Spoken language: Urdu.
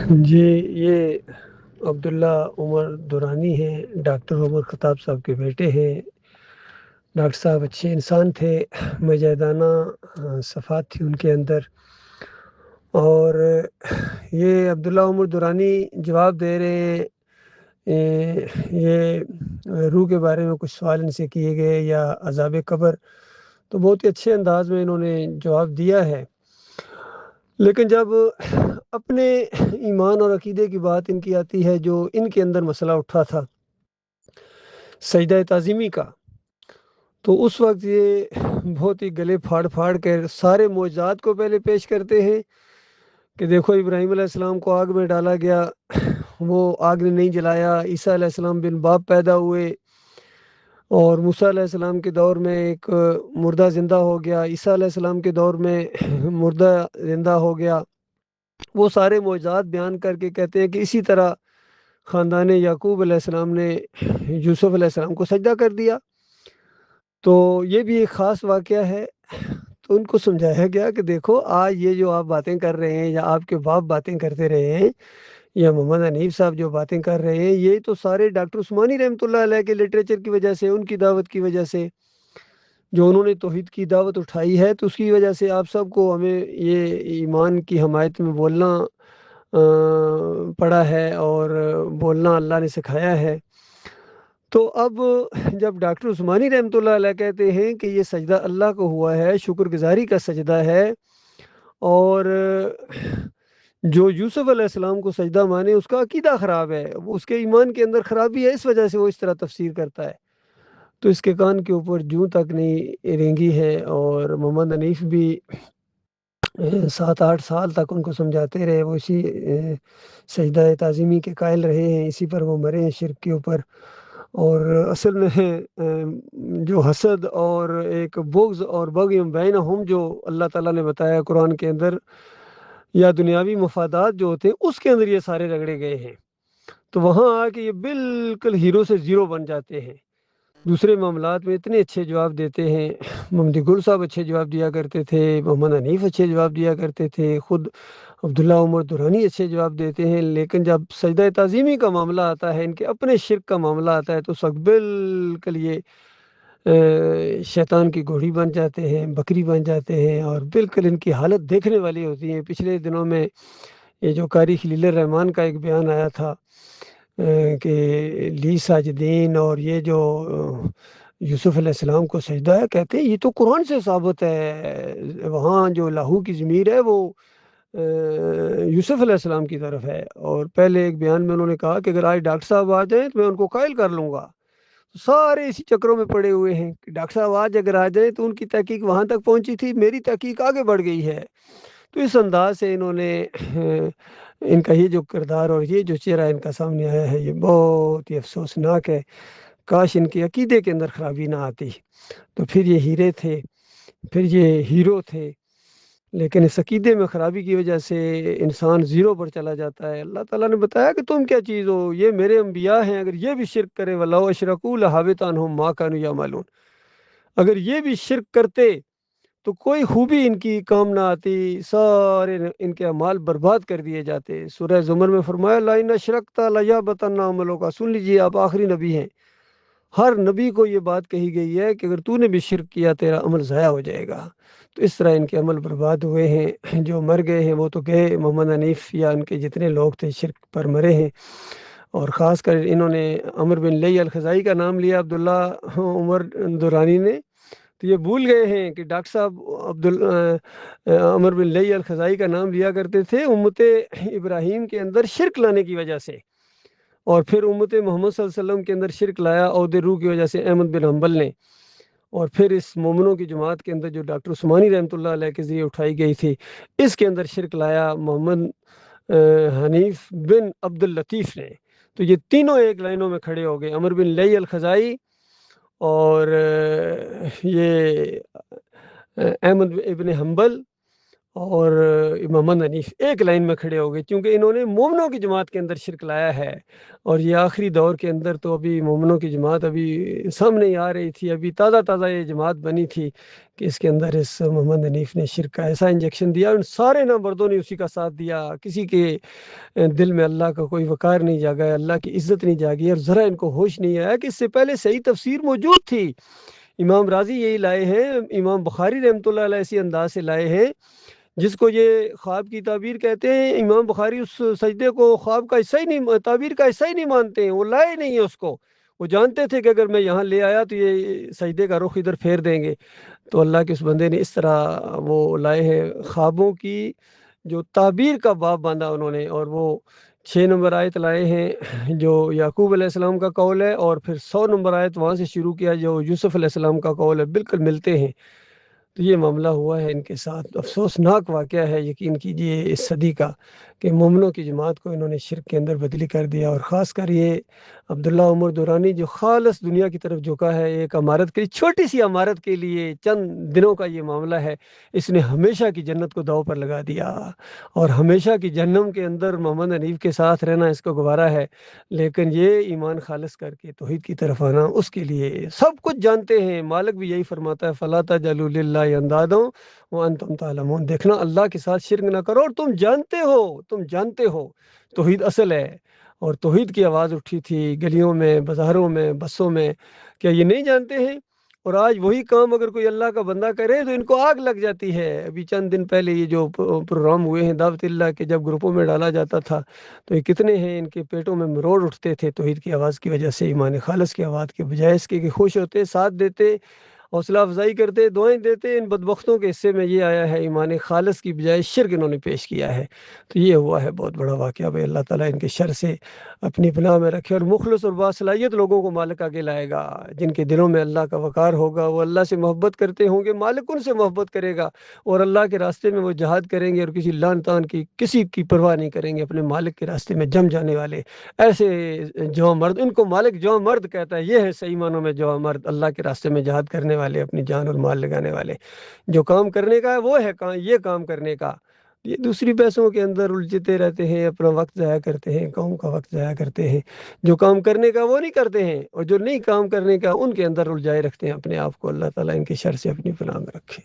جی، یہ عبداللہ عمر دورانی ہیں، ڈاکٹر عمر خطاب صاحب کے بیٹے ہیں۔ ڈاکٹر صاحب اچھے انسان تھے، مجاہدانہ صفات تھی ان کے اندر۔ اور یہ عبداللہ عمر دورانی جواب دے رہے ہیں، یہ روح کے بارے میں کچھ سوال ان سے کیے گئے یا عذاب قبر، تو بہت ہی اچھے انداز میں انہوں نے جواب دیا ہے۔ لیکن جب اپنے ایمان اور عقیدے کی بات ان کی آتی ہے، جو ان کے اندر مسئلہ اٹھا تھا سجدہ تعظیمی کا، تو اس وقت یہ بہت ہی گلے پھاڑ پھاڑ کر سارے معجزات کو پہلے پیش کرتے ہیں کہ دیکھو ابراہیم علیہ السلام کو آگ میں ڈالا گیا، وہ آگ نے نہیں جلایا۔ عیسیٰ علیہ السلام بن باپ پیدا ہوئے، اور موسیٰ علیہ السلام کے دور میں ایک مردہ زندہ ہو گیا، عیسیٰ علیہ السلام کے دور میں مردہ زندہ ہو گیا۔ وہ سارے معجزات بیان کر کے کہتے ہیں کہ اسی طرح خاندان یعقوب علیہ السلام نے یوسف علیہ السلام کو سجدہ کر دیا۔ تو یہ بھی ایک خاص واقعہ ہے۔ تو ان کو سمجھایا گیا کہ دیکھو آج یہ جو آپ باتیں کر رہے ہیں، یا آپ کے باپ باتیں کرتے رہے ہیں، یا محمد حنیف صاحب جو باتیں کر رہے ہیں، یہ تو سارے ڈاکٹر عثمانی رحمۃ اللہ علیہ کے لٹریچر کی وجہ سے، ان کی دعوت کی وجہ سے، جو انہوں نے توحید کی دعوت اٹھائی ہے، تو اس کی وجہ سے آپ سب کو ہمیں یہ ایمان کی حمایت میں بولنا پڑا ہے، اور بولنا اللہ نے سکھایا ہے۔ تو اب جب ڈاکٹر عثمانی رحمۃ اللہ علیہ کہتے ہیں کہ یہ سجدہ اللہ کو ہوا ہے، شکر گزاری کا سجدہ ہے، اور جو یوسف علیہ السلام کو سجدہ مانے اس کا عقیدہ خراب ہے، وہ اس کے ایمان کے اندر خرابی ہے، اس وجہ سے وہ اس طرح تفسیر کرتا ہے، تو اس کے کان کے اوپر جوں تک نہیں رینگی ہے۔ اور محمد حنیف بھی 7-8 سال تک ان کو سمجھاتے رہے، وہ اسی سجدہ تعظیمی کے قائل رہے ہیں، اسی پر وہ مرے ہیں، شرک کے اوپر۔ اور اصل میں جو حسد اور ایک بغض اور بغی بینہم جو اللہ تعالیٰ نے بتایا قرآن کے اندر، یا دنیاوی مفادات جو ہوتے ہیں، اس کے اندر یہ سارے رگڑے گئے ہیں، تو وہاں آ کے یہ بالکل ہیرو سے زیرو بن جاتے ہیں۔ دوسرے معاملات میں اتنے اچھے جواب دیتے ہیں، محمد گل صاحب اچھے جواب دیا کرتے تھے، محمد حنیف اچھے جواب دیا کرتے تھے، خود عبداللہ عمر دورانی اچھے جواب دیتے ہیں، لیکن جب سجدہ تعظیمی کا معاملہ آتا ہے، ان کے اپنے شرک کا معاملہ آتا ہے، تو اس وقت بالکل یہ شیطان کی گھوڑی بن جاتے ہیں، بکری بن جاتے ہیں، اور بالکل ان کی حالت دیکھنے والی ہوتی ہے۔ پچھلے دنوں میں یہ جو قاری خلیل الرحمن کا ایک بیان آیا تھا کہ لی ساجدین، اور یہ جو یوسف علیہ السلام کو سجدہ ہے، کہتے ہیں یہ تو قرآن سے ثابت ہے، وہاں جو لاہو کی ضمیر ہے وہ یوسف علیہ السلام کی طرف ہے۔ اور پہلے ایک بیان میں انہوں نے کہا کہ اگر آج ڈاکٹر صاحب آ جائیں تو میں ان کو قائل کر لوں گا۔ سارے اسی چکروں میں پڑے ہوئے ہیں کہ ڈاکٹر صاحب آج اگر آ جائیں تو ان کی تحقیق وہاں تک پہنچی تھی، میری تحقیق آگے بڑھ گئی ہے۔ تو اس انداز سے انہوں نے ان کا یہ جو کردار اور یہ جو چہرہ ان کا سامنے آیا ہے، یہ بہت ہی افسوسناک ہے۔ کاش ان کے عقیدے کے اندر خرابی نہ آتی، تو پھر یہ ہیرے تھے، پھر یہ ہیرو تھے، لیکن اس عقیدے میں خرابی کی وجہ سے انسان زیرو پر چلا جاتا ہے۔ اللہ تعالیٰ نے بتایا کہ تم کیا چیز ہو، یہ میرے انبیاء ہیں، اگر یہ بھی شرک کرے وَلَوْ أَشْرَكُوا لَحَبِطَ عَنْهُمْ مَا كَانُوا يَعْمَلُونَ، اگر یہ بھی شرک کرتے تو کوئی خوبی ان کی کام نہ آتی، سارے ان کے اعمال برباد کر دیے جاتے۔ سورہ زمر میں فرمایا لَئِنْ أَشْرَكْتَ لَيَحْبَطَنَّ عَمَلُكَ، سن لیجیے، آپ آخری نبی ہیں، ہر نبی کو یہ بات کہی گئی ہے کہ اگر تو نے بھی شرک کیا تیرا عمل ضائع ہو جائے گا۔ تو اس طرح ان کے عمل برباد ہوئے ہیں، جو مر گئے ہیں وہ تو گئے، محمد حنیف یا ان کے جتنے لوگ تھے شرک پر مرے ہیں۔ اور خاص کر انہوں نے عمر بن لئی الخزائی کا نام لیا عبداللہ عمر دورانی نے، تو یہ بھول گئے ہیں کہ ڈاکٹر صاحب عمر بن لئی الخزائی کا نام لیا کرتے تھے امت ابراہیم کے اندر شرک لانے کی وجہ سے، اور پھر امت محمد صلی اللہ علیہ وسلم کے اندر شرک لایا عہد روح کی وجہ سے احمد بن حنبل نے، اور پھر اس مومنوں کی جماعت کے اندر جو ڈاکٹر عثمانی رحمۃ اللہ علیہ کے ذریعے اٹھائی گئی تھی، اس کے اندر شرک لایا محمد حنیف بن عبد الطیف نے۔ تو یہ تینوں ایک لائنوں میں کھڑے ہو گئے، عمر بن لئی الخزائی، اور یہ احمد ابن حنبل، اور امام محمد حنیف ایک لائن میں کھڑے ہو گئے، کیونکہ انہوں نے مومنوں کی جماعت کے اندر شرک لایا ہے۔ اور یہ آخری دور کے اندر تو ابھی مومنوں کی جماعت ابھی سامنے ہی آ رہی تھی، ابھی تازہ تازہ یہ جماعت بنی تھی کہ اس کے اندر اس محمد حنیف نے شرک کا ایسا انجیکشن دیا، ان سارے نامردوں نے اسی کا ساتھ دیا، کسی کے دل میں اللہ کا کوئی وقار نہیں جاگا ہے، اللہ کی عزت نہیں جاگی، اور ذرا ان کو ہوش نہیں آیا کہ اس سے پہلے صحیح تفسیر موجود تھی۔ امام راضی یہی لائے ہیں، امام بخاری رحمۃ اللہ علیہ اسی انداز سے لائے ہیں، جس کو یہ خواب کی تعبیر کہتے ہیں۔ امام بخاری اس سجدے کو خواب کا حصہ ہی نہیں، تعبیر کا حصہ ہی نہیں مانتے ہیں، وہ لائے نہیں ہیں اس کو۔ وہ جانتے تھے کہ اگر میں یہاں لے آیا تو یہ سجدے کا رخ ادھر پھیر دیں گے، تو اللہ کے اس بندے نے اس طرح وہ لائے ہیں خوابوں کی جو تعبیر کا باب باندھا انہوں نے، اور وہ 6 نمبر آیت لائے ہیں جو یعقوب علیہ السلام کا قول ہے، اور پھر 100 نمبر آیت وہاں سے شروع کیا جو یوسف علیہ السلام کا قول ہے، بالکل ملتے ہیں۔ تو یہ معاملہ ہوا ہے ان کے ساتھ، افسوسناک واقعہ ہے یقین کیجئے اس صدی کا، کہ مومنوں کی جماعت کو انہوں نے شرک کے اندر بدلی کر دیا۔ اور خاص کر یہ عبداللہ عمر دورانی جو خالص دنیا کی طرف جھکا ہے، ایک عمارت کے چھوٹی سی عمارت کے لیے چند دنوں کا یہ معاملہ ہے، اس نے ہمیشہ کی جنت کو داؤ پر لگا دیا، اور ہمیشہ کی جہنم کے اندر محمد حنیف کے ساتھ رہنا اس کو گوارا ہے۔ لیکن یہ ایمان خالص کر کے توحید کی طرف آنا اس کے لیے، سب کچھ جانتے ہیں، مالک بھی یہی فرماتا ہے فَلَا تَجْعَلُوا لِلَّهِ أَنْدَادًا وَأَنْتُمْ تَعْلَمُونَ، دیکھنا اللہ کے ساتھ شرک نہ کرو، اور تم جانتے ہو توحید اصل ہے۔ اور توحید کی آواز اٹھی تھی گلیوں میں، بازاروں میں، بسوں میں، کیا یہ نہیں جانتے ہیں؟ اور آج وہی کام اگر کوئی اللہ کا بندہ کرے تو ان کو آگ لگ جاتی ہے۔ ابھی چند دن پہلے یہ جو پروگرام ہوئے ہیں دعوت اللہ کے، جب گروپوں میں ڈالا جاتا تھا تو یہ کتنے ہیں ان کے پیٹوں میں مروڑ اٹھتے تھے توحید کی آواز کی وجہ سے، ایمان خالص کی آواز کے بجائے اس کے کہ خوش ہوتے، ساتھ دیتے، حوصلہ افزائی کرتے، دعائیں دیتے۔ ان بدبختوں کے حصے میں یہ آیا ہے ایمان خالص کی بجائے شرک انہوں نے پیش کیا ہے۔ تو یہ ہوا ہے بہت بڑا واقعہ بھائی، اللہ تعالیٰ ان کے شر سے اپنی پناہ میں رکھے، اور مخلص اور باصلاحیت لوگوں کو مالک آگے لائے گا، جن کے دلوں میں اللہ کا وقار ہوگا، وہ اللہ سے محبت کرتے ہوں گے، مالک ان سے محبت کرے گا، اور اللہ کے راستے میں وہ جہاد کریں گے، اور کسی لان تان کی کسی کی پرواہ نہیں کریں گے، اپنے مالک کے راستے میں جم جانے والے ایسے جوان مرد، ان کو مالک جوان مرد کہتا ہے۔ یہ ہے صحیح معنوں میں جوان مرد، اللہ کے راستے میں جہاد کرنے والے، اپنی جان اور مال لگانے والے۔ جو کام کرنے کا ہے وہ ہے یہ کام کرنے کا، یہ دوسری بحثوں کے اندر الجھتے رہتے ہیں، اپنا وقت ضائع کرتے ہیں، قوم کا وقت ضائع کرتے ہیں۔ جو کام کرنے کا وہ نہیں کرتے ہیں، اور جو نہیں کام کرنے کا ان کے اندر الجھائے رکھتے ہیں اپنے آپ کو۔ اللہ تعالیٰ ان کے شر سے اپنی پناہ میں رکھے۔